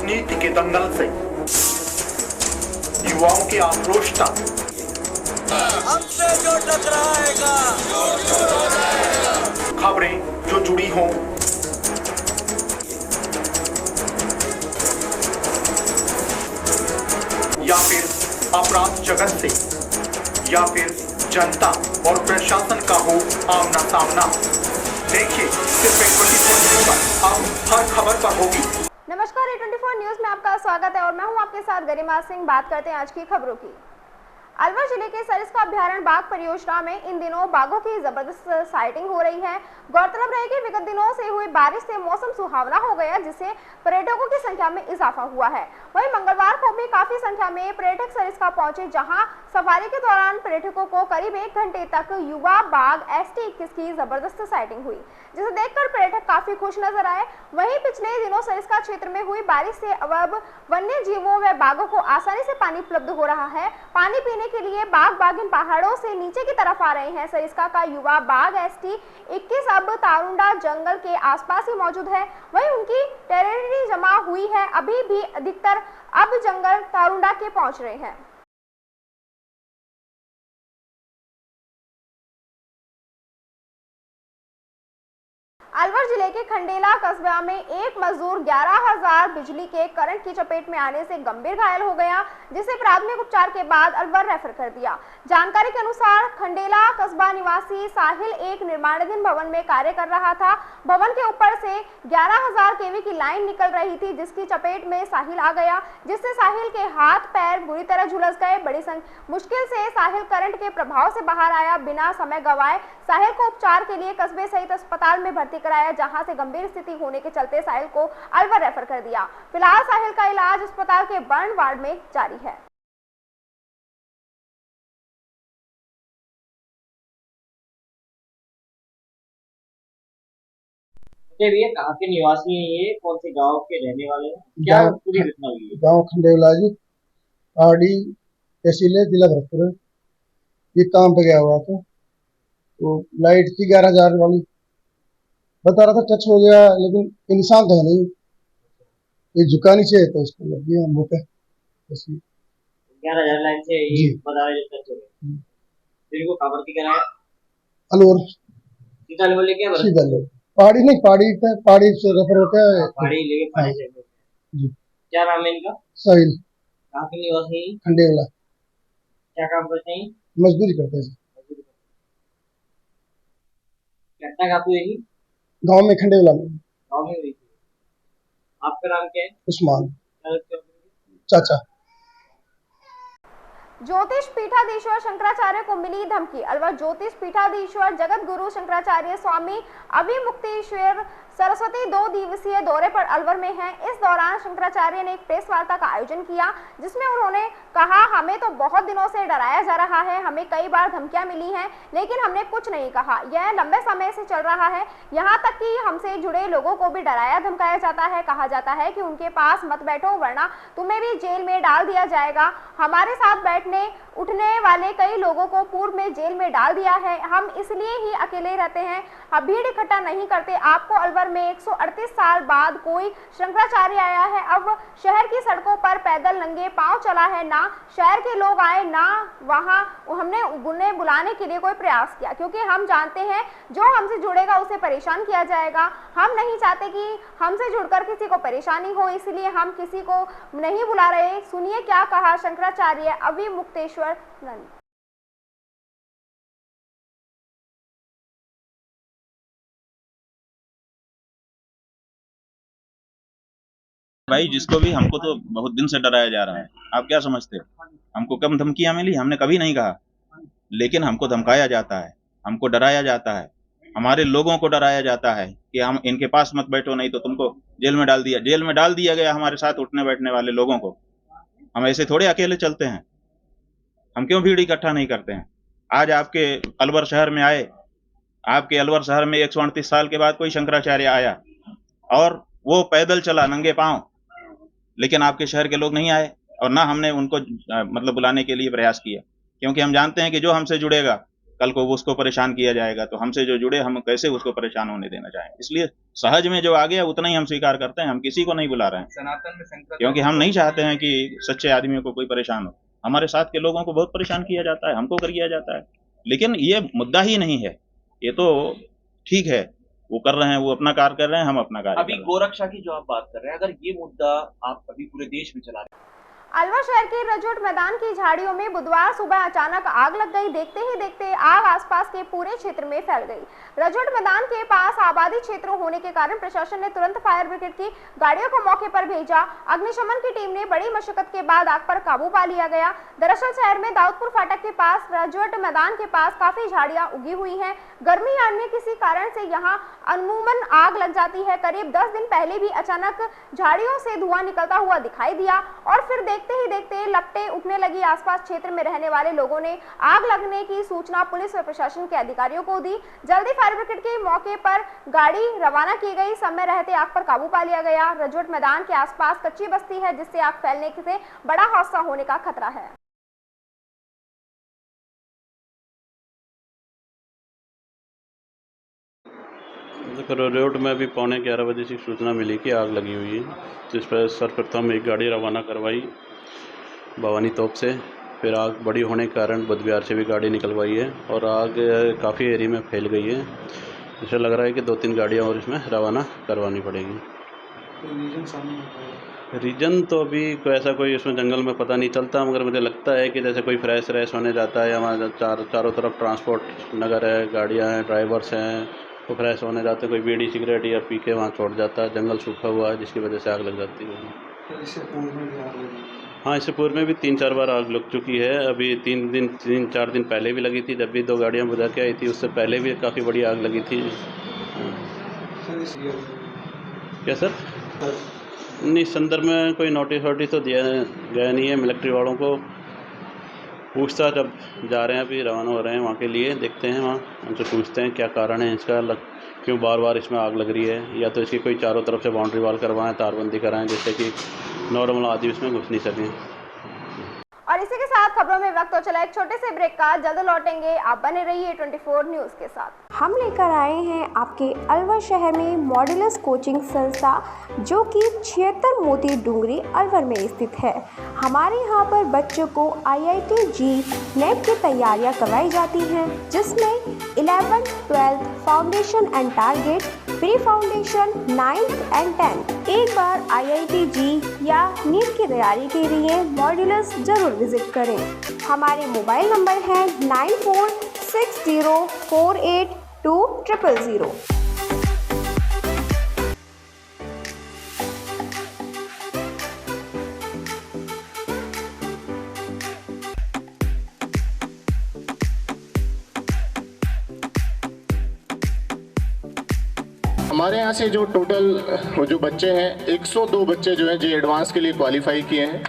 राजनीति के दंगल से युवाओं के आक्रोश तक हमसे जो टकराएगा खबरें जो जुड़ी हों, या फिर अपराध जगत से, या फिर जनता और प्रशासन का हो आमना सामना। देखिए सिर्फ 24 न्यूज पर अब हर खबर पर होगी। नमस्कार, A24 न्यूज में आपका स्वागत है और मैं हूं आपके साथ गरिमा सिंह। बात करते हैं आज की खबरों की। अलवर जिले के सरिस्का अभ्यारण्य बाघ परियोजना में इन दिनों बाघों की जबरदस्त साइटिंग हो रही है। गौरतलब रहे कि विगत दिनों से हुई बारिश से मौसम सुहावना हो गया, जिससे पर्यटकों की संख्या में इजाफा हुआ है। वहीं मंगलवार को भी काफी संख्या में पर्यटक सरिस्का पहुंचे, जहां सफारी के दौरान पर्यटकों को करीब 1 घंटे तक युवा बाघ ST21 की जबरदस्त साइटिंग हुई, जिसे देखकर पर्यटक काफी खुश नजर आए। वहीं पिछले दिनों सरिस्का क्षेत्र में हुई बारिश से अब वन्य जीवों व बाघों को आसानी से पानी उपलब्ध हो रहा है। पानी पीने के लिए बाघ इन पहाड़ों से नीचे की तरफ आ रहे हैं। सरिस्का का युवा बाघ ST21 अब तारुंडा जंगल के आसपास ही मौजूद है। वहीं उनकी टेरिटरी जमा हुई है। अभी भी अधिकतर अब जंगल तारुंडा के पहुंच रहे हैं। अलवर जिले के खंडेला कस्बा में एक मजदूर 11,000 बिजली के करंट की चपेट में आने से गंभीर घायल हो गया, जिसे प्राथमिक उपचार के बाद अलवर रेफर कर दिया। जानकारी के अनुसार खंडेला कस्बा निवासी साहिल एक निर्माणाधीन भवन में कार्य कर रहा था। भवन के ऊपर से 11,000 kV की लाइन निकल रही थी, जिसकी चपेट में साहिल आ गया, जिससे साहिल के हाथ पैर बुरी तरह झुलस गए। मुश्किल से साहिल करंट के प्रभाव से बाहर आया। बिना समय गंवाए साहिल को उपचार के लिए कस्बे सहित अस्पताल में भर्ती कराया, जहां से गंभीर स्थिति होने के चलते साहिल को अलवर रेफर कर दिया। फिलहाल साहिल का इलाज अस्पताल के बर्न वार्ड में जारी है। भैया कहाँ के निवासी हैं? ये कौन से गांव के रहने वाले हैं? क्या पूरी घटना हुई है? गांव खंडेला जी, आरडी तहसील है, जिला भरतपुर। ये काम पे गया हुआ था, तो लाइट थी 11,000 वाली, बता रहा था टच हो गया, लेकिन इंसान तो है नहीं, ये झुका नीचे है तो इसको लग गया मुंह पे। 11,000 लाइन से ये बता रहे टच हो गया। फिर को खबर की कराया अलवर सीधा लेवल लेके सीधा ले पहाड़ी नहीं, पहाड़ी से रेफर होता है, पहाड़ी लेके पहाड़ी से जी। क्या नाम है इनका? साहिल। कहाँ के निवासी हैं? खंडेला। क्या काम करते हैं? मजदूरी करते हैं। घटना कहाँ हुई थी? गांव में, खंडेला में। गाँव में हुई थी। आपका नाम क्या है? उस्मान चाचा। ज्योतिष पीठाधीश्वर शंकराचार्य को मिली धमकी। अलवर ज्योतिष पीठाधीश्वर जगत गुरु शंकराचार्य स्वामी अभिमुक्तेश्वर सरस्वती 2 दिवसीय दौरे पर अलवर में हैं। इस दौरान शंकराचार्य ने एक प्रेस वार्ता का आयोजन किया, जिसमें उन्होंने कहा, हमें तो बहुत दिनों से डराया जा रहा है, हमें कई बार धमकियां मिली हैं, लेकिन हमने कुछ नहीं कहा। यह लंबे समय से चल रहा है। यहाँ तक कि हमसे जुड़े लोगों को भी डराया धमकाया जाता है। कहा जाता है कि उनके पास मत बैठो वरना तुम्हें भी जेल में डाल दिया जाएगा। हमारे साथ बैठने उठने वाले कई लोगों को पूर्व में जेल में डाल दिया है। हम इसलिए ही अकेले रहते हैं, हम भीड़ इकट्ठा नहीं करते। आपको अलवर में 138 साल बाद कोई शंकराचार्य आया है। अब शहर की सड़कों पर पैदल नंगे पांव चला है। ना शहर के लोग आए, ना वहां हमने उन्हें बुलाने के लिए कोई प्रयास किया, क्योंकि हम जानते हैं जो हमसे जुड़ेगा उसे परेशान किया जाएगा। हम नहीं चाहते कि हमसे जुड़कर किसी को परेशानी हो, इसलिए हम किसी को नहीं बुला रहे। सुनिए क्या कहा शंकराचार्य अभिमुक्तेश्वर नंद। भाई जिसको भी, हमको तो बहुत दिन से डराया जा रहा है। आप क्या समझते हो? हमको कम धमकियां मिली? हमने कभी नहीं कहा, लेकिन हमको धमकाया जाता है, हमको डराया जाता है, हमारे लोगों को डराया जाता है कि हम इनके पास मत बैठो, नहीं तो तुमको जेल में डाल दिया गया हमारे साथ उठने बैठने वाले लोगों को। हम ऐसे थोड़े अकेले चलते हैं, हम क्यों भीड़ इकट्ठा नहीं करते हैं? आज आपके अलवर शहर में आए, आपके अलवर शहर में 138 साल के बाद कोई शंकराचार्य आया और वो पैदल चला नंगे पांव, लेकिन आपके शहर के लोग नहीं आए और ना हमने उनको मतलब बुलाने के लिए प्रयास किया, क्योंकि हम जानते हैं कि जो हमसे जुड़ेगा कल को वो उसको परेशान किया जाएगा, तो हमसे जो जुड़े हम कैसे उसको परेशान होने देना चाहेंगे। इसलिए सहज में जो आ गया उतना ही हम स्वीकार करते हैं, हम किसी को नहीं बुला रहे हैं, सनातन में शंकराचार्य क्योंकि हम नहीं चाहते हैं कि सच्चे आदमियों को कोई परेशान हो। हमारे साथ के लोगों को बहुत परेशान किया जाता है, हमको किया जाता है, लेकिन ये मुद्दा ही नहीं है। ये तो ठीक है, वो कर रहे हैं, वो अपना कार्य कर रहे हैं, हम अपना कार्य अभी कर रहे हैं। गोरक्षा की जो आप बात कर रहे हैं, अगर ये मुद्दा आप अभी पूरे देश में चला रहे हैं। अलवर शहर के रजोट मैदान की झाड़ियों में बुधवार सुबह अचानक आग लग गई। देखते ही देखते आग आसपास के पूरे क्षेत्र में फैल गई। रजोट मैदान के पास आबादी क्षेत्र होने के कारण प्रशासन ने तुरंत फायर ब्रिगेड की गाड़ियों को मौके पर भेजा। अग्निशमन की टीम ने बड़ी मशक्कत के बाद आग पर काबू पा लिया गया। दरअसल शहर में दाऊदपुर फाटक के पास रजोट मैदान के पास काफी झाड़ियां उगी हुई हैं। गर्मी या अन्य किसी कारण से यहाँ अमूमन आग लग जाती है। करीब 10 दिन पहले भी अचानक झाड़ियों से धुआं निकलता हुआ दिखाई दिया और फिर देखते ही देखते लपटें उठने लगी। आसपास क्षेत्र में रहने वाले लोगों ने आग लगने की सूचना पुलिस व प्रशासन के अधिकारियों को दी। जल्दी फायर ब्रिगेड के मौके पर गाड़ी रवाना की गई। समय रहते आग पर काबू पा लिया गया। रजोट मैदान के आसपास कच्ची बस्ती है, जिससे आग फैलने से बड़ा हादसा होने का खतरा है। रजोट में अभी 11:15 बजे से सूचना मिली कि आग लगी हुई है, जिस पर सर्वप्रथम एक गाड़ी रवाना करवाई भवानी तोप से। फिर आग बड़ी होने के कारण बुधवार से भी गाड़ी निकलवाई है और आग काफ़ी एरिया में फैल गई है। इसे लग रहा है कि 2-3 गाड़ियाँ और इसमें रवाना करवानी पड़ेगी। रीजन तो अभी ऐसा कोई उसमें जंगल में पता नहीं चलता, मगर मुझे लगता है कि जैसे कोई फ्रेश रेस होने जाता है, हमारे चारों तरफ ट्रांसपोर्ट नगर है, गाड़ियाँ हैं, ड्राइवर्स हैं, तो फ्रेश होने जाते हैं, कोई बीड़ी सिगरेट या पी के वहाँ छोड़ जाता है। जंगल सूखा हुआ है जिसकी वजह से आग लग जाती है। हाँ, इससे पूर्व में भी 3-4 बार आग लग चुकी है। अभी 3-4 दिन पहले भी लगी थी, जब भी 2 गाड़ियाँ बुझा के आई थी। उससे पहले भी काफ़ी बड़ी आग लगी थी। क्या सर? नहीं, संदर्भ में कोई नोटिस तो दिया गया नहीं है। मिलिट्री वालों को पूछताछ अब जा रहे हैं, अभी रवाना हो रहे हैं वहाँ के लिए। देखते हैं, वहाँ उनसे पूछते हैं क्या कारण है इसका, क्यों बार बार इसमें आग लग रही है, या तो इसकी कोई चारों तरफ से बाउंड्री वॉल करवाएं, तारबंदी कराएं, जिससे कि नॉर्मल आदमी इसमें घुस नहीं सकें। और इसी के साथ खबरों में वक्त हो चला एक छोटे से ब्रेक का। जल्द लौटेंगे, आप बने रहिए 24 न्यूज के साथ। हम लेकर आए हैं आपके अलवर शहर में मॉड्यूलर कोचिंग संस्था, जो कि 76 मोती डूंगरी अलवर में स्थित है। हमारे यहाँ पर बच्चों को IIT JEE नेट की तैयारियाँ करवाई जाती हैं, जिसमें 11th 12th foundation and target, pre foundation 9th and 10th। एक बार IIT JEE या नीट की तैयारी के लिए मॉड्यूलर्स जरूर विजिट करें। हमारे मोबाइल नंबर है 9460482000। हमारे यहाँ से जो टोटल जो बच्चे हैं, 102 बच्चे जो हैं जी एडवांस के लिए क्वालिफाई किए हैं।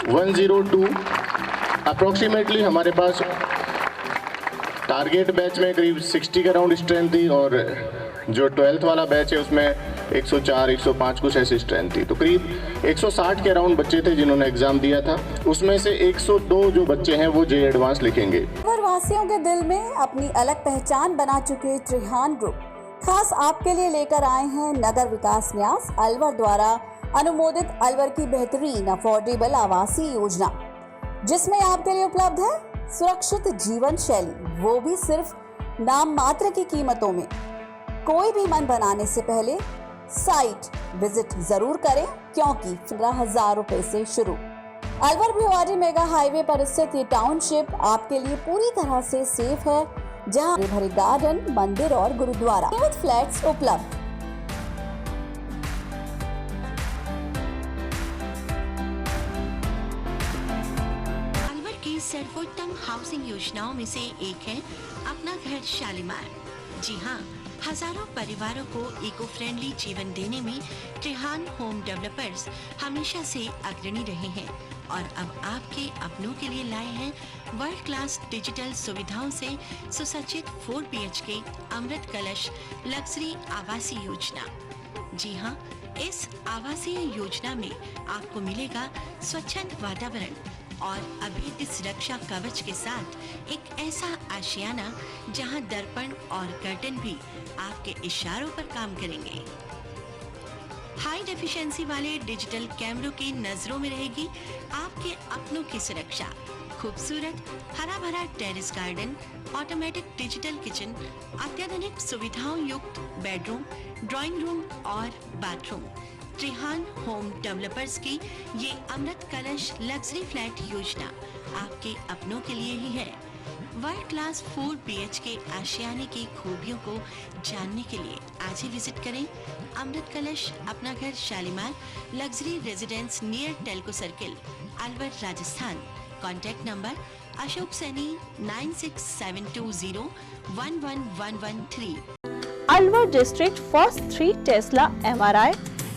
102 अप्रोक्सीमेटली हमारे पास टारगेट बैच में करीब 60 के अराउंड स्ट्रेंथ थी, और जो 12th वाला बैच है उसमें 104-105 कुछ ऐसी स्ट्रेंथ थी। तो करीब 160 के अराउंड बच्चे थे जिन्होंने एग्जाम दिया था। उसमें से 102 जो बच्चे हैं वो जे एडवांस लिखेंगे। अलवर वासियों के दिल में अपनी अलग पहचान बना चुके त्रिहान ग्रुप खास आपके लिए लेकर आए हैं नगर विकास न्यास अलवर द्वारा अनुमोदित अलवर की बेहतरीन अफोर्डेबल आवासीय योजना, जिसमें आपके लिए उपलब्ध है सुरक्षित जीवन शैली, वो भी सिर्फ नाम मात्र की कीमतों में। कोई भी मन बनाने से पहले साइट विजिट जरूर करें, क्योंकि 15,000 रुपए से शुरू। अलवर भिवाड़ी मेगा हाईवे पर स्थित ये टाउनशिप आपके लिए पूरी तरह से सेफ है, जहां भरे गार्डन, मंदिर और गुरुद्वारा फ्लैट्स उपलब्ध। अलवर की सर्वोत्तम हाउसिंग योजनाओं में से एक है अपना घर शालीमार। जी हाँ, हजारों परिवारों को इको फ्रेंडली जीवन देने में त्रिहान होम डेवलपर्स हमेशा से अग्रणी रहे हैं, और अब आपके अपनों के लिए लाए हैं वर्ल्ड क्लास डिजिटल सुविधाओं से सुसज्जित 4 BHK अमृत कलश लग्जरी आवासीय योजना। जी हाँ, इस आवासीय योजना में आपको मिलेगा स्वच्छंद वातावरण और अभेद्य सुरक्षा कवच के साथ एक ऐसा आशियाना जहां दर्पण और कर्टन भी आपके इशारों पर काम करेंगे। हाई डेफिशिएंसी वाले डिजिटल कैमरों की नजरों में रहेगी आपके अपनों की सुरक्षा। खूबसूरत हरा भरा terrace garden, automatic digital kitchen, अत्याधुनिक सुविधाओं युक्त बेडरूम, ड्राइंग रूम और बाथरूम। त्रिहान होम डेवलपर्स की ये अमृत कलश लग्जरी फ्लैट योजना आपके अपनों के लिए ही है। वर्ल्ड क्लास 4 BHK आशियाने की खूबियों को जानने के लिए आज ही विजिट करें अमृत कलश अपना घर Shalimar luxury residence near Telco circle, Alwar, Rajasthan. Contact number Ashok Saini 9672011113। Alwar district first 3 Tesla MRI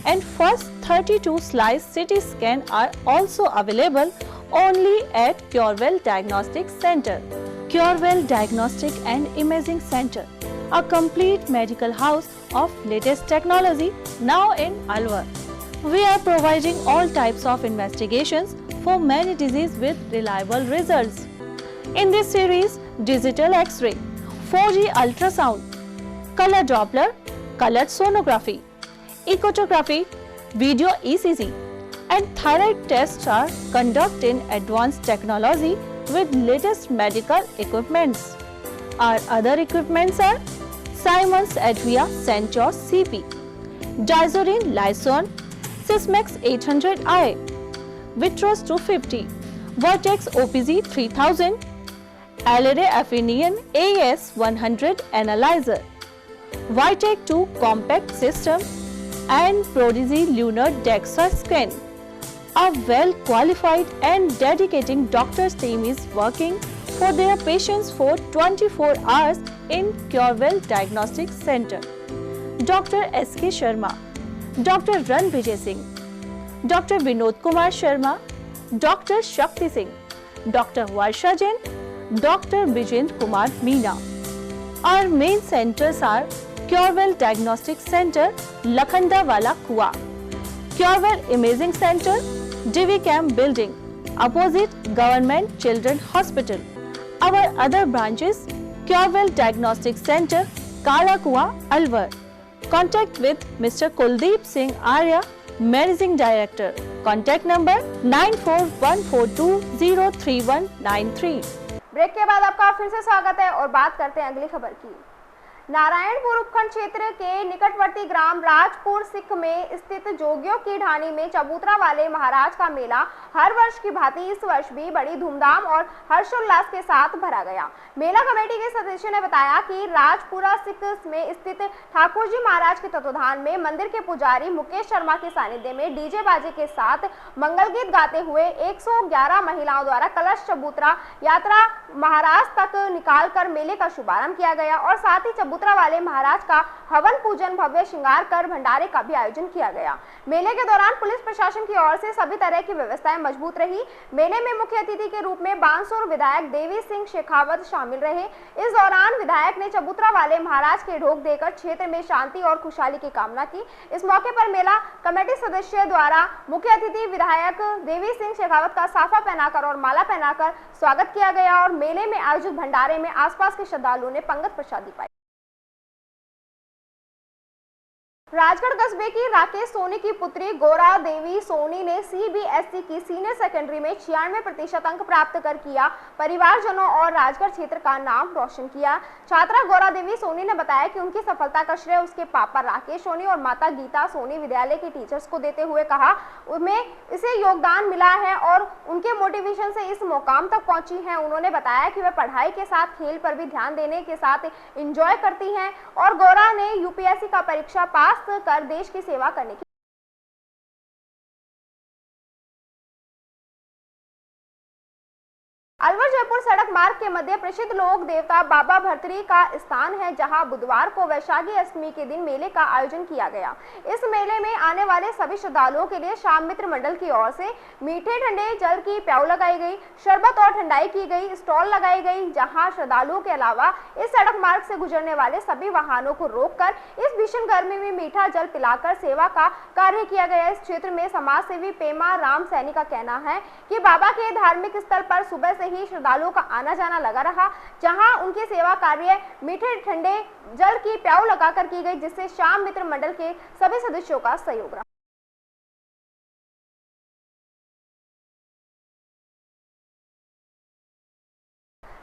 and first 32 slice CT scan are also available only at Curewell Diagnostic Center. Curewell Diagnostic and Imaging Center, a complete medical house of latest technology now in Alwar. We are providing all types of investigations for many diseases with reliable results. In this series, digital X-ray, 4G ultrasound, color Doppler, colored sonography, echocardiogram, video ECG, and thyroid tests are conducted in advanced technology with latest medical equipments. Our other equipments are Siemens Advia Centros CP, Dizorin Lyson, Sysmex 800i, Vitros 250, Vertex OPZ 3000, Alere Affinion AS 100 Analyzer, Vitec 2 Compact System, and Prodigy Lunar DEXA Scan. A well-qualified and dedicated doctor's team is working for their patients for 24 hours in Curewell Diagnostic Center. Dr. S.K. Sharma, Dr. Ran Vijay Singh, Dr. Vinod Kumar Sharma, Dr. Shakti Singh, Dr. Varsha Jain, Dr. Vijendra Kumar Meena. Our main centers are Curewell Diagnostic Center, Lakhandawala Kua, Curewell Imaging Center, DV Camp Building, opposite Government Children Hospital. Our other branches, Curewell Diagnostic Center, Kala Kua, Alwar. Contact with Mr. Kuldeep Singh Arya, Managing Director. Contact number 9414203193. Break के बाद आपका फिर से स्वागत है और बात करते हैं अगली खबर की। नारायणपुर उपखंड क्षेत्र के निकटवर्ती ग्राम राजपुर सिख में स्थित जोगियों की ढाणी में चबूतरा वाले महाराज का मेला हर वर्ष की भांति इस वर्ष भी बड़ी धूमधाम और हर्षोल्लास के साथ भरा गया। मेला कमेटी के सदस्यों ने बताया कि राजपुरा सिख में स्थित ठाकुर जी महाराज के तत्वाधान में मंदिर के पुजारी मुकेश शर्मा के सानिध्य में डीजे बाजे के साथ मंगल गीत गाते हुए 111 महिलाओं द्वारा कलश चबूतरा यात्रा महाराज तक निकालकर मेले का शुभारंभ किया गया और साथ ही चबूतरा वाले महाराज का हवन पूजन भव्य श्रृंगार कर भंडारे का भी आयोजन किया गया। मेले के दौरान पुलिस प्रशासन की ओर से सभी तरह की व्यवस्थाएं मजबूत रही। मेले में मुख्य अतिथि के रूप में बांसुर विधायक देवी सिंह शेखावत शामिल रहे। इस दौरान विधायक ने चबूतरा वाले महाराज के ढोक देकर क्षेत्र में शांति और खुशहाली की कामना की। इस मौके पर मेला कमेटी सदस्य द्वारा मुख्य अतिथि विधायक देवी सिंह शेखावत का साफा पहनाकर और माला पहनाकर स्वागत किया गया और मेले में आयोजित भंडारे में आसपास के श्रद्धालुओं ने पंगत प्रसादी पाई। राजगढ़ कस्बे की राकेश सोनी की पुत्री गौरा देवी सोनी ने CBSE की सीनियर सेकेंडरी में 96% अंक प्राप्त कर किया परिवारजनों और राजगढ़ क्षेत्र का नाम रोशन किया। छात्रा गौरा देवी सोनी ने बताया कि उनकी सफलता का श्रेय उसके पापा राकेश सोनी और माता गीता सोनी विद्यालय के टीचर्स को देते हुए कहा उन्हें इसे योगदान मिला है और उनके मोटिवेशन से इस मुकाम तक पहुंची हैं। उन्होंने बताया कि वे पढ़ाई के साथ खेल पर भी ध्यान देने के साथ एंजॉय करती हैं और गौरा ने UPSC का परीक्षा पास कर देश की सेवा करने की अलवर जयपुर सड़क मार्ग के मध्य प्रसिद्ध लोक देवता बाबा भरतरी का स्थान है, जहां बुधवार को वैशाखी अष्टमी के दिन मेले का आयोजन किया गया। इस मेले में आने वाले सभी श्रद्धालुओं के लिए श्याम मित्र मंडल की ओर से मीठे ठंडे जल की प्याऊ लगाई गई, शरबत और ठंडाई की गई, स्टॉल लगाई गई, जहां श्रद्धालुओं के अलावा इस सड़क मार्ग से गुजरने वाले सभी वाहनों को रोककर इस भीषण गर्मी में मीठा जल पिलाकर सेवा का कार्य किया गया। इस क्षेत्र में समाज सेवी पेमा राम सैनी का कहना है कि बाबा के धार्मिक स्थल पर सुबह से ही श्रद्धालुओं का आना जाना लगा रहा, जहां उनकी सेवा कार्य मीठे ठंडे जल की प्याऊ लगाकर की गई, जिससे श्याम मित्र मंडल के सभी सदस्यों का सहयोग रहा।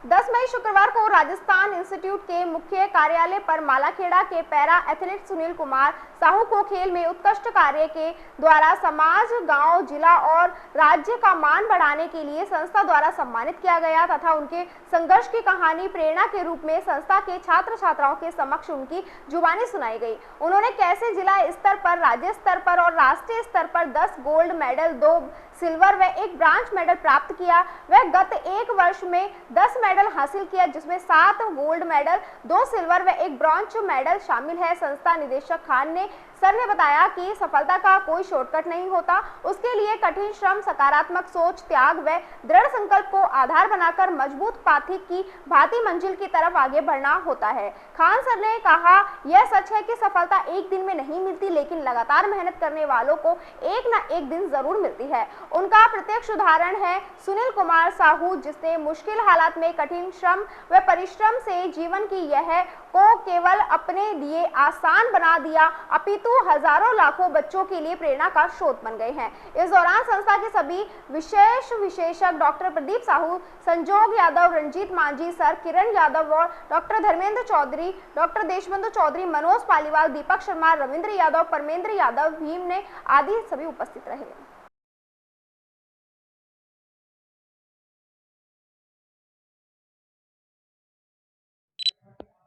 10 मई शुक्रवार को राजस्थान इंस्टीट्यूट के मुख्य कार्यालय पर मालाखेड़ा के पैरा एथलीट सुनील कुमार साहू को खेल में उत्कृष्ट कार्य के द्वारा समाज, गांव, जिला और राज्य का मान बढ़ाने के लिए संस्था द्वारा सम्मानित किया गया तथा उनके संघर्ष की कहानी प्रेरणा के रूप में संस्था के छात्र छात्राओं के समक्ष उनकी जुबानी सुनाई गई। उन्होंने कैसे जिला स्तर पर, राज्य स्तर पर और राष्ट्रीय स्तर पर 10 गोल्ड मेडल, 2 सिल्वर व 1 ब्रांज मेडल प्राप्त किया। वह गत 1 वर्ष में 10 मेडल हासिल किया, जिसमें 7 गोल्ड मेडल, 2 सिल्वर व 1 ब्रॉन्ज मेडल शामिल है। संस्था निदेशक खान ने सर ने बताया कि सफलता का कोई शॉर्टकट नहीं होता, उसके लिए कठिन श्रम, सकारात्मक सोच, त्याग व दृढ़ संकल्प को आधार बनाकर मजबूत पाथिक की भांति मंजिल की तरफ आगे बढ़ना होता है। खान सर ने कहा, यह सच है कि सफलता एक दिन में नहीं मिलती, लेकिन लगातार मेहनत करने वालों को एक न एक दिन जरूर मिलती है। उनका प्रत्यक्ष उदाहरण है सुनील कुमार साहू, जिसने मुश्किल हालात में कठिन श्रम व परिश्रम से जीवन की यह को केवल अपने लिए आसान बना दिया, अपितु हजारों लाखों बच्चों के लिए प्रेरणा का स्रोत बन गए हैं। इस दौरान संस्था के सभी विशेषज्ञ डॉक्टर प्रदीप साहू, संजोग यादव, रंजीत मांझी सर, किरण यादव और डॉक्टर धर्मेंद्र चौधरी, डॉक्टर देशबंधु चौधरी, मनोज पालीवाल, दीपक शर्मा, रविंद्र यादव, परमेंद्र यादव, भीम ने आदि सभी उपस्थित रहे।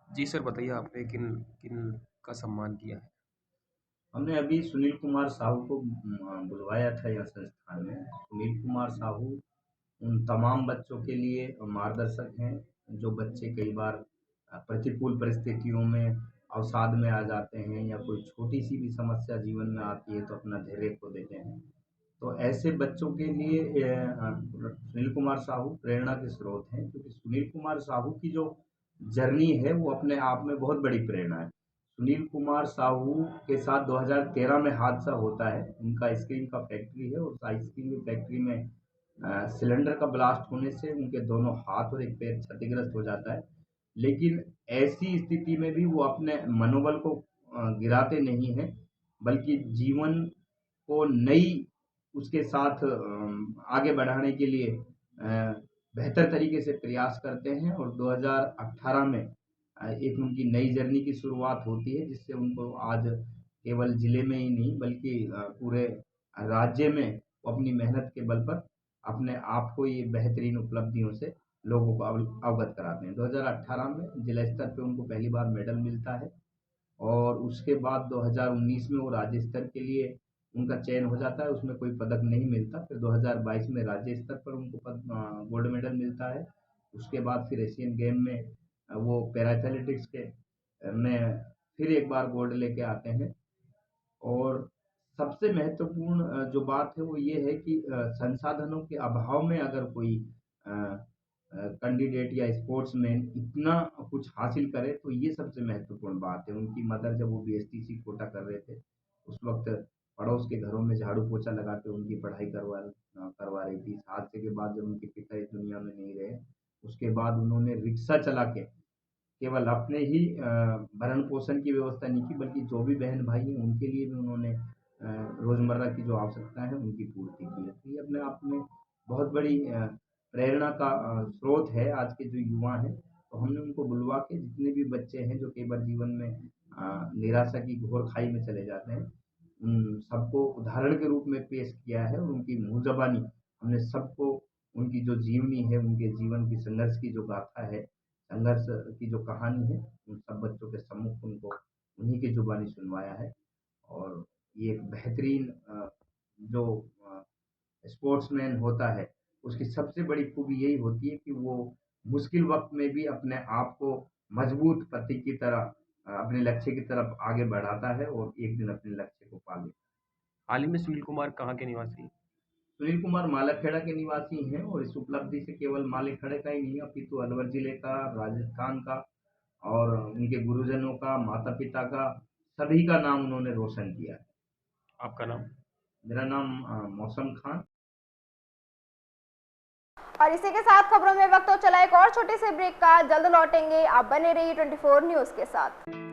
जी सर, बताइए आपने किन किन का सम्मान किया है? हमने अभी सुनील कुमार साहू को बुलवाया था यहाँ संस्थान में। सुनील कुमार साहू उन तमाम बच्चों के लिए मार्गदर्शक हैं जो बच्चे कई बार प्रतिकूल परिस्थितियों में अवसाद में आ जाते हैं या कोई छोटी सी भी समस्या जीवन में आती है तो अपना धैर्य खो देते हैं। तो ऐसे बच्चों के लिए सुनील कुमार साहू प्रेरणा के स्रोत हैं, क्योंकि सुनील कुमार साहू की जो जर्नी है वो अपने आप में बहुत बड़ी प्रेरणा है। सुनील कुमार साहू के साथ 2013 में हादसा होता है। उनका आइसक्रीम का फैक्ट्री है और उस आइसक्रीम की फैक्ट्री में सिलेंडर का ब्लास्ट होने से उनके दोनों हाथ और एक पैर क्षतिग्रस्त हो जाता है। लेकिन ऐसी स्थिति में भी वो अपने मनोबल को गिराते नहीं हैं, बल्कि जीवन को नई उसके साथ आगे बढ़ाने के लिए बेहतर तरीके से प्रयास करते हैं। और 2018 में एक उनकी नई जर्नी की शुरुआत होती है, जिससे उनको आज केवल ज़िले में ही नहीं बल्कि पूरे राज्य में वो अपनी मेहनत के बल पर अपने आप को ये बेहतरीन उपलब्धियों से लोगों को अवगत कराते हैं। 2018 में जिला स्तर पे उनको पहली बार मेडल मिलता है और उसके बाद 2019 में वो राज्य स्तर के लिए उनका चयन हो जाता है, उसमें कोई पदक नहीं मिलता। फिर 2022 में राज्य स्तर पर उनको गोल्ड मेडल मिलता है। उसके बाद फिर एशियन गेम में वो पैरा एथलेटिक्स के में फिर एक बार गोल्ड लेके आते हैं। और सबसे महत्वपूर्ण जो बात है वो ये है कि संसाधनों के अभाव में अगर कोई कैंडिडेट या स्पोर्ट्समैन इतना कुछ हासिल करे तो ये सबसे महत्वपूर्ण बात है। उनकी मदर जब वो बीएसटीसी कोटा कर रहे थे उस वक्त पड़ोस के घरों में झाड़ू पोछा लगा के उनकी पढ़ाई करवा रही थी। इस हादसे के बाद जब उनके पिता इस दुनिया में नहीं रहे, उसके बाद उन्होंने रिक्शा चला के केवल अपने ही भरण पोषण की व्यवस्था नहीं की, बल्कि जो भी बहन भाई हैं उनके लिए भी उन्होंने रोज़मर्रा की जो आवश्यकता है उनकी पूर्ति की है। तो ये अपने आप में बहुत बड़ी प्रेरणा का स्रोत है आज के जो युवा हैं। तो हमने उनको बुलवा के जितने भी बच्चे हैं जो कई बार जीवन में निराशा की घोर खाई में चले जाते हैं, उन सबको उदाहरण के रूप में पेश किया है। और उनकी मुँह ज़बानी हमने सबको उनकी जो जीवनी है, उनके जीवन की संघर्ष की जो गाथा है, संघर्ष की जो कहानी है, उन सब बच्चों के सम्मुख उनको उन्हीं की जुबानी सुनवाया है। और ये एक बेहतरीन जो स्पोर्ट्समैन होता है उसकी सबसे बड़ी खूबी यही होती है कि वो मुश्किल वक्त में भी अपने आप को मजबूत पति की तरह अपने लक्ष्य की तरफ आगे बढ़ाता है और एक दिन अपने लक्ष्य को पा लेता है। हाल ही में सुनील कुमार कहाँ के निवासी? सुनील कुमार मालाखेड़ा के निवासी हैं और इस उपलब्धि से केवल मालाखेड़ा का ही नहीं अपितु अलवर जिले का, राजस्थान का और उनके गुरुजनों का, माता पिता का, सभी का नाम उन्होंने रोशन किया है। आपका नाम? मेरा नाम मौसम खान। और इसी के साथ खबरों में वक्त हो चला एक और छोटे से ब्रेक का, जल्द लौटेंगे। आप बने रहिए 24 न्यूज के साथ।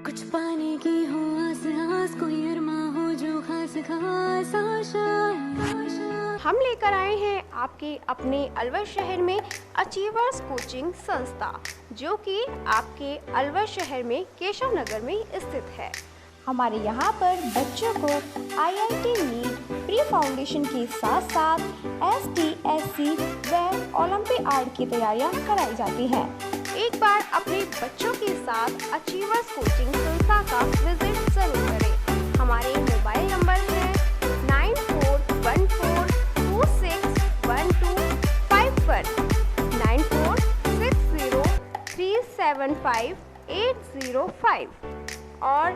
कुछ पाने की हो आस आस, कोई अरमा हो जो खास खास आशा। हम लेकर आए हैं आपके अपने अलवर शहर में अचीवर्स कोचिंग संस्था, जो कि आपके अलवर शहर में केशव नगर में स्थित है। हमारे यहाँ पर बच्चों को IIT नीट प्री फाउंडेशन के साथ साथ STSC व ओलंपियाड की तैयारियाँ कराई जाती हैं। एक बार अपने बच्चों के साथ अचीवर्स कोचिंग संस्था का विजिट जरूर करें। हमारे मोबाइल नंबर है 9414261251, 9460375805 और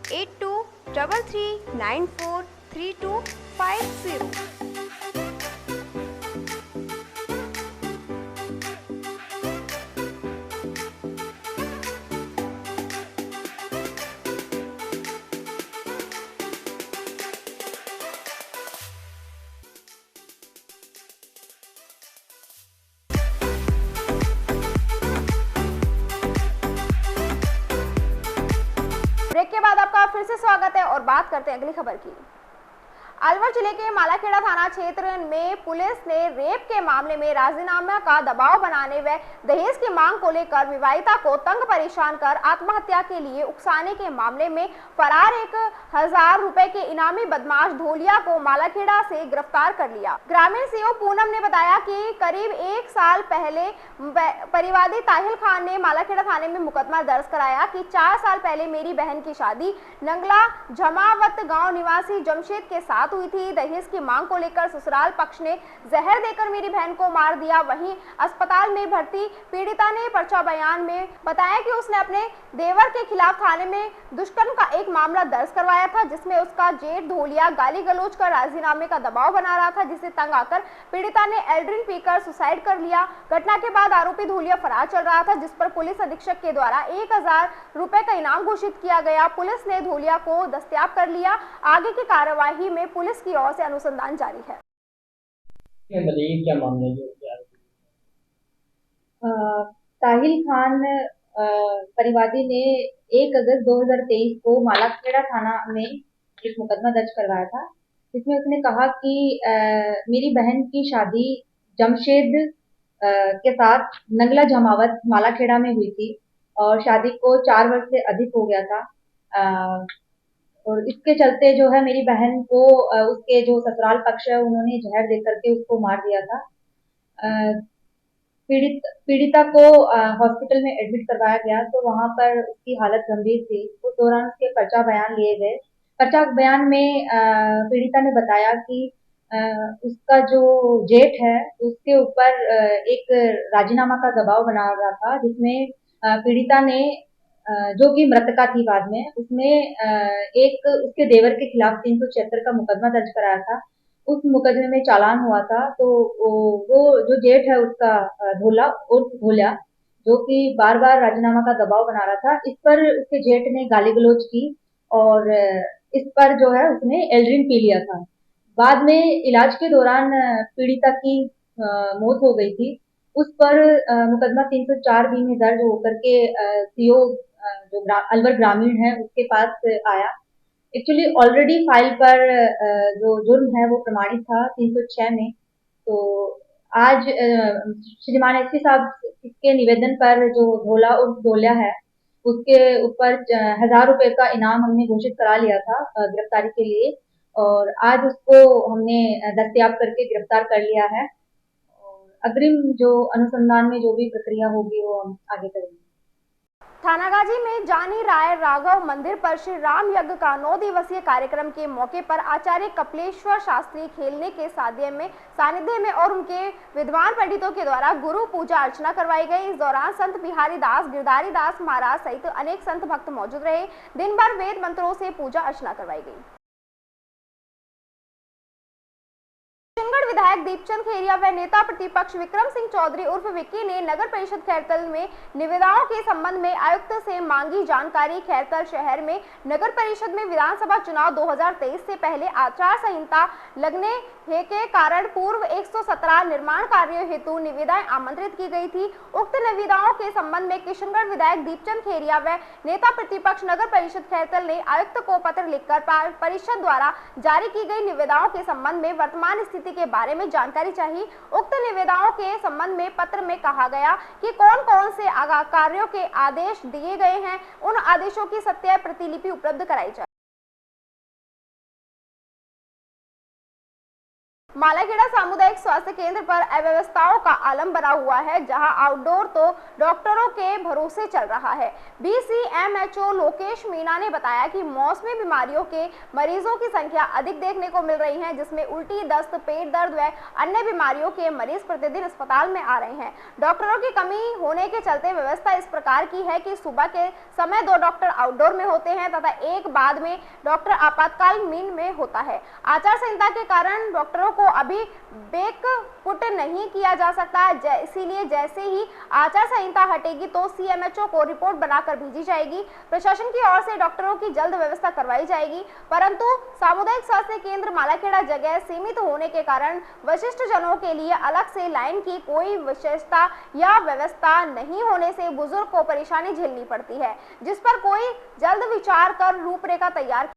8233943250। ब्रेक के बाद आपका फिर से स्वागत है और बात करते हैं अगली खबर की। अलवर जिले के मालाखेड़ा थाना क्षेत्र में पुलिस ने रेप के मामले में राजीनामा का दबाव बनाने व दहेज की मांग को लेकर विवाहिता को तंग परेशान कर आत्महत्या के लिए उकसाने के मामले में फरार 1000 रुपए के इनामी बदमाश धोलिया को मालाखेड़ा से गिरफ्तार कर लिया। ग्रामीण सीओ पूनम ने बताया कि करीब 1 साल पहले परिवादी ताहिल खान ने मालाखेड़ा थाने में मुकदमा दर्ज कराया कि 4 साल पहले मेरी बहन की शादी नंगला जमावत गांव निवासी जमशेद के साथ हुई थी। दहेज की मांग को लेकर ससुराल पक्ष ने जहर देकर मेरी बहन को मार दिया। वहीं अस्पताल में भर्ती पीड़िता ने पर्चा बयान में बताया कि उसने अपने देवर के खिलाफ थाने में दुष्कर्म का एक मामला दर्ज करवाया था, जिसमें उसका जेठ धोलिया गाली गलौज कर राजीनामे का दबाव बना रहा था, जिसे तंग आकर पीड़िता ने एल्ड्रिन पीकर सुसाइड कर लिया। घटना के बाद आरोपी धोलिया फरार चल रहा था, जिस पर पुलिस अधीक्षक के द्वारा 1000 रुपए का इनाम घोषित किया गया। पुलिस ने धोलिया को दस्तयाब कर लिया। आगे की कार्यवाही में पुलिस की ओर से अनुसंधान जारी है। बताइए क्या मामला है? ताहिल खान परिवादी ने 1 अगस्त 2023 को मालाखेड़ा थाना में एक मुकदमा दर्ज करवाया था, जिसमें उसने कहा कि मेरी बहन की शादी जमशेद के साथ नंगला जमावत मालाखेड़ा में हुई थी और शादी को 4 वर्ष से अधिक हो गया था। और इसके चलते जो है मेरी बहन को उसके जो ससुराल पक्ष है उन्होंने जहर दे करके उसको मार दिया था। पीड़िता को हॉस्पिटल में एडमिट करवाया गया तो वहां पर उसकी हालत गंभीर थी। उस दौरान उसके पर्चा बयान लिए गए। पर्चा बयान में पीड़िता ने बताया कि उसका जो जेठ है उसके ऊपर एक राजीनामा का दबाव बना रहा था, जिसमें पीड़िता ने जो कि मृतका थी बाद में, उसने एक उसके देवर के खिलाफ 376 का मुकदमा दर्ज कराया था। उस मुकदमे में चालान हुआ था। तो वो जो जेठ है उसका धोलिया जो कि बार बार राजीनामा का दबाव बना रहा था, इस पर उसके जेठ ने गाली गलौज की और इस पर जो है उसने एल्ड्रिन पी लिया था। बाद में इलाज के दौरान पीड़िता की मौत हो गई थी। उस पर मुकदमा 304 बी में दर्ज होकर के सीओ जो अलवर ग्रामीण है उसके पास आया। एक्चुअली ऑलरेडी फाइल पर जो जुर्म है वो प्रमाणित था 306 में। तो आज श्रीमान एसपी साहब के निवेदन पर जो धोला और धोलिया है उसके ऊपर 1000 रुपए का इनाम हमने घोषित करा लिया था गिरफ्तारी के लिए, और आज उसको हमने दस्तयाब करके गिरफ्तार कर लिया है। और अग्रिम जो अनुसंधान में जो भी प्रक्रिया होगी वो हम आगे करेंगे। थानागाजी में जानी राय राघव मंदिर पर श्री राम यज्ञ का 9 दिवसीय कार्यक्रम के मौके पर आचार्य कपिलेश्वर शास्त्री खेलने के सानिध्य में और उनके विद्वान पंडितों के द्वारा गुरु पूजा अर्चना करवाई गई। इस दौरान संत बिहारी दास, गिरधारी दास महाराज सहित अनेक संत भक्त मौजूद रहे। दिन भर वेद मंत्रों से पूजा अर्चना करवाई गई। किशनगढ़ विधायक दीपचंद खेरिया व नेता प्रतिपक्ष विक्रम सिंह चौधरी उर्फ विक्की ने नगर परिषद खैरतल में निविदाओं के संबंध में आयुक्त से मांगी जानकारी। खैरतल शहर में नगर परिषद में विधानसभा चुनाव 2023 से पहले आचार संहिता लगने के कारण पूर्व 117 निर्माण कार्यों हेतु निविदाएं आमंत्रित की गई थी। उक्त निविदाओं के संबंध में किशनगढ़ विधायक दीपचंद खेरिया व नेता प्रतिपक्ष नगर परिषद खैरतल ने आयुक्त को पत्र लिखकर परिषद द्वारा जारी की गई निविदाओं के संबंध में वर्तमान स्थिति के बारे में जानकारी चाहिए। उक्त निविदाओं के संबंध में पत्र में कहा गया कि कौन कौन से कार्यों के आदेश दिए गए हैं, उन आदेशों की सत्य प्रतिलिपि उपलब्ध कराई जाए। मालाखेड़ा सामुदायिक स्वास्थ्य केंद्र पर अव्यवस्थाओं का आलम बना हुआ है, जहां आउटडोर तो डॉक्टरों के भरोसे चल रहा है। BCMHO लोकेश मीना ने बताया कि मौसमी बीमारियों के मरीजों की संख्या अधिक देखने को मिल रही है, जिसमें उल्टी, दस्त, पेट दर्द व अन्य बीमारियों के मरीज प्रतिदिन अस्पताल में आ रहे हैं। डॉक्टरों की कमी होने के चलते व्यवस्था इस प्रकार की है कि सुबह के समय 2 डॉक्टर आउटडोर में होते हैं तथा एक बाद में डॉक्टर आपातकालीन में होता है। आचार संहिता के कारण डॉक्टरों को अभी बेक पुट नहीं किया जा सकता, इसीलिए जैसे ही आचार संहिता हटेगी तो CMHO को रिपोर्ट बनाकर भेजी जाएगी। प्रशासन की ओर से डॉक्टरों की जल्द व्यवस्था करवाई जाएगी, परंतु सामुदायिक स्वास्थ्य केंद्र मालाखेड़ा जगह सीमित होने के कारण वरिष्ठ जनों के लिए अलग से लाइन की कोई विशेषता या व्यवस्था नहीं होने से बुजुर्ग को परेशानी झेलनी पड़ती है, जिस पर कोई जल्द विचार कर रूपरेखा तैयार।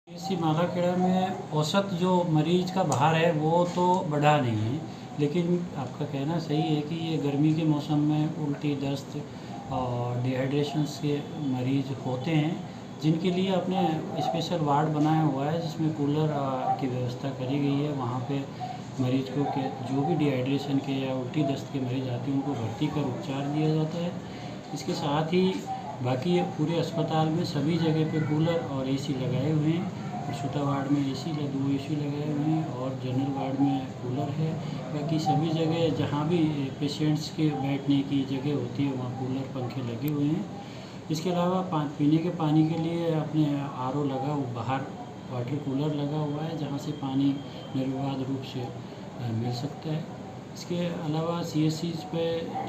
इसी मालाखेड़ा में औसत जो मरीज का भार है वो तो बढ़ा नहीं है, लेकिन आपका कहना सही है कि ये गर्मी के मौसम में उल्टी, दस्त और डिहाइड्रेशंस के मरीज होते हैं, जिनके लिए अपने स्पेशल वार्ड बनाया हुआ है जिसमें कूलर की व्यवस्था करी गई है। वहाँ पे मरीज को के जो भी डिहाइड्रेशन के या उल्टी, दस्त के मरीज आते हैं उनको भर्ती कर उपचार दिया जाता है। इसके साथ ही बाकी पूरे अस्पताल में सभी जगह पे कूलर और AC लगाए हुए हैं। छुटा वार्ड में 2 AC लगाए हुए हैं और जनरल वार्ड में कूलर है। बाकी सभी जगह जहाँ भी पेशेंट्स के बैठने की जगह होती है वहाँ कूलर, पंखे लगे हुए हैं। इसके अलावा पीने के पानी के लिए अपने RO लगा, बाहर वाटर कूलर लगा हुआ है जहाँ से पानी निर्विवाद रूप से मिल सकता है। इसके अलावा CSCs पे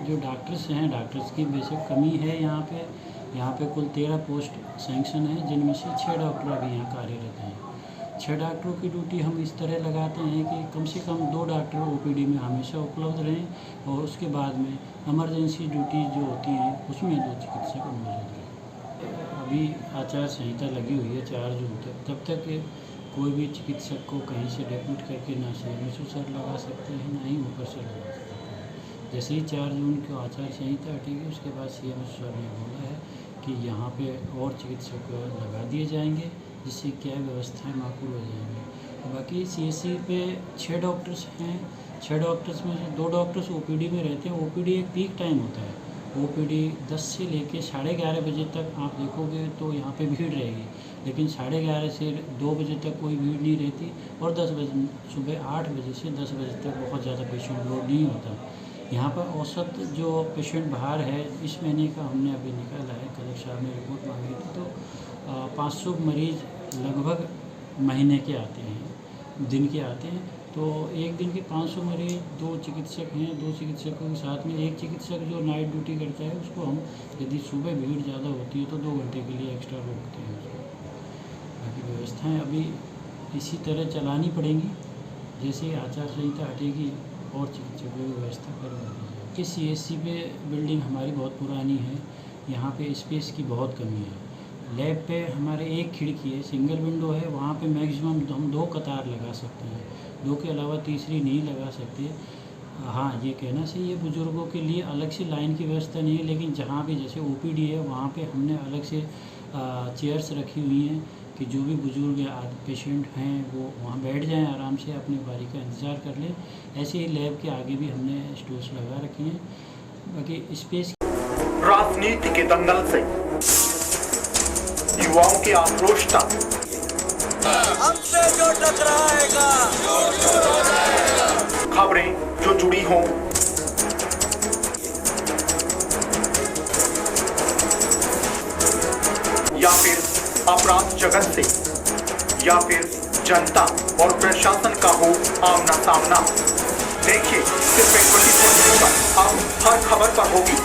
जो डॉक्टर्स हैं, डॉक्टर्स की बेसिक कमी है। यहाँ पे कुल 13 पोस्ट सैंक्शन है, जिनमें से 6 डॉक्टर अभी यहाँ कार्यरत हैं। 6 डॉक्टरों की ड्यूटी हम इस तरह लगाते हैं कि कम से कम 2 डॉक्टर OPD में हमेशा उपलब्ध रहें और उसके बाद में इमरजेंसी ड्यूटी जो होती हैं उसमें 2 चिकित्सक मौजूद रहें। अभी आचार संहिता लगी हुई है 4 जून तक, तब तक कोई भी चिकित्सक को कहीं से डेप्यूट करके ना CMHO सर लगा सकते हैं, ना ही ऊपर सर लगा सकते हैं। जैसे ही 4 जून को आचार संहिता हटेगी उसके बाद CMHO सर ने बोला है कि यहाँ पे और चिकित्सक लगा दिए जाएंगे, जिससे क्या व्यवस्थाएं माकूल हो जाएंगी। बाकी CSC पे 6 डॉक्टर्स हैं। 6 डॉक्टर्स में से 2 डॉक्टर्स OPD में रहते हैं। OPD एक पीक टाइम होता है। OPD 10 से लेके 11:30 बजे तक आप देखोगे तो यहाँ पे भीड़ रहेगी, लेकिन 11:30 से 2 बजे तक कोई भीड़ नहीं रहती और 10 बजे सुबह 8 बजे से 10 बजे तक बहुत ज़्यादा पेशेंट लोड नहीं होता। यहाँ पर औसत जो पेशेंट भार है इस महीने का हमने अभी निकाला है, कलेक्टर साहब ने रिपोर्ट मांगी थी, तो 500 मरीज लगभग महीने के आते हैं, दिन के आते हैं। तो एक दिन के 500 मरीज, 2 चिकित्सक हैं, 2 चिकित्सकों के साथ में एक चिकित्सक जो नाइट ड्यूटी करता है उसको हम यदि सुबह भीड़ ज़्यादा होती है तो 2 घंटे के लिए एक्स्ट्रा रोकते हैं उसको। बाकी व्यवस्थाएँ अभी इसी तरह चलानी पड़ेंगी, जैसे आचार संहिता हटेगी और चिकित्सकों की व्यवस्था करवा दी जाएगी। CSC पे बिल्डिंग हमारी बहुत पुरानी है, यहाँ पे स्पेस की बहुत कमी है। लैब पे हमारे एक खिड़की है, सिंगल विंडो है, वहाँ पे मैक्सिमम हम 2 कतार लगा सकते हैं, 2 के अलावा तीसरी नहीं लगा सकते। हाँ, ये कहना सही है, बुज़ुर्गों के लिए अलग से लाइन की व्यवस्था नहीं है, लेकिन जहाँ भी जैसे OPD है वहाँ पे हमने अलग से चेयर्स रखी हुई हैं कि जो भी बुजुर्ग या पेशेंट हैं वो वहाँ बैठ जाएं, आराम से अपनी बारी का इंतज़ार कर लें। ऐसे ही लैब के आगे भी हमने स्टोर्स लगा रखी हैं। बाकी स्पेस राजनीति के दंगल से युवाओं के आक्रोश तक हमसे जो टकराएगा खबरें जो जुड़ी हों, या फिर अपराध जगत से, या फिर जनता और प्रशासन का हो आमना सामना, देखिए सिर्फ 24 पर अब हर खबर पर होगी